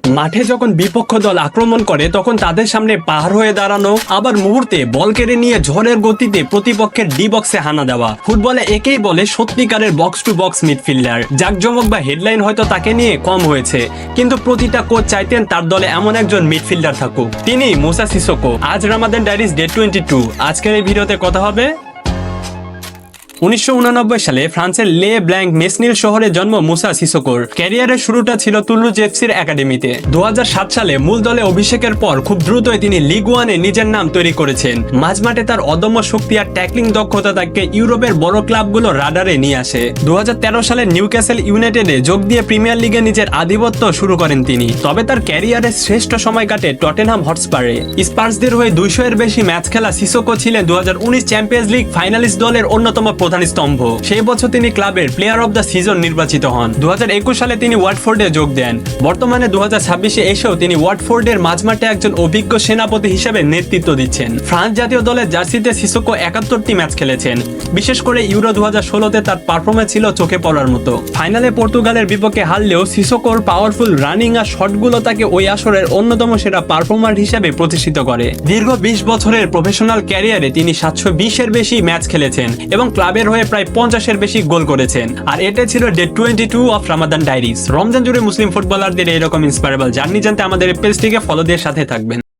মাঠে যখন বিপক্ষ দল আক্রমণ করে তখন তাদের সামনে পাহাড় হয়ে দাঁড়ানো, আবার মুহূর্তে বল কেড়ে নিয়ে ঝড়ের গতিতে প্রতিপক্ষের ডি বক্সে হানা দেওয়া। ফুটবলে একেই বলে সত্যিকারের বক্স টু বক্স মিডফিল্ডার। জাকজমক বা হেডলাইন হয়তো তাকে নিয়ে কম হয়েছে, কিন্তু প্রতিটা কোচ চাইতেন তার দলে এমন একজন মিডফিল্ডার থাকুক। তিনি মুসা সিসোকো। আজ রামাদান ডায়েরিজ ডে 22। আজকের এই ভিডিওতে কথা হবে 1989 সালে ফ্রান্সের লে ব্ল্যাঙ্ক মেসনিল শহরে জন্ম মুসা সিসোকোর। ক্যারিয়ারের শুরুটা ছিল তুলুজ এফসির একাডেমিতে। 2007 সালে মূল দলে অভিষেকের পর খুব দ্রুতই তিনি লিগ ওয়ানে নিজের নাম তৈরি করেছেন। মাঝমাঠে তার অদম্য শক্তি আর ট্যাকলিং দক্ষতা তাকে ইউরোপের বড় ক্লাবগুলো রাডারে নিয়ে আসে। 2013 সালে নিউক্যাসল ইউনাইটেডে যোগ দিয়ে প্রিমিয়ার লিগে নিজের আধিপত্য শুরু করেন তিনি। তবে তার ক্যারিয়ারের শ্রেষ্ঠ সময় কাটে টটেনহাম হটস্পারে। স্পার্সদের হয়ে 200 এর বেশি ম্যাচ খেলা সিসোকো ছিলেন 2019 চ্যাম্পিয়ন্স লিগ ফাইনালিস্ট দলের অন্যতম প্রধান স্তম্ভ। সেই বছর তিনি ক্লাবের প্লেয়ার অব দ্য সিজন নির্বাচিত হন। 2021 সালে তিনি ওয়াটফোর্ডে যোগ দেন। বর্তমানে 2026-এ এসেও তিনি ওয়াটফোর্ডের মাঝমাঠে একজন অভিজ্ঞ সেনাপতি হিসেবে নেতৃত্ব দিচ্ছেন। ফ্রান্স জাতীয় দলের জার্সিতে সিসোকো 71টি ম্যাচ খেলেছেন। বিশেষ করে ইউরো 2016-তে তার পারফরম্যান্স ছিল চোখে পড়ার মতো। ফাইনালে পর্তুগালের বিপক্ষে হারলেও সিসোকোর পাওয়ারফুল রানিং আর শটগুলো তাকে ওই আসরের অন্যতম সেরা পারফর্মার হিসেবে প্রতিষ্ঠিত করে। দীর্ঘ 20 বছরের প্রফেশনাল ক্যারিয়ারে তিনি 720-এর বেশি ম্যাচ খেলেছেন এবং ক্লাবের হয়ে প্রায় 50-এর বেশি গোল করেছেন। আর এটা ছিল day 22 of Ramadan diaries. Ramzan জুড়ে মুসলিম ফুটবলারদের এরকম ইন্সপায়ারেবল জার্নি জানতে আমাদের পেজটিকে ফলো দিয়ে সাথে থাকবেন।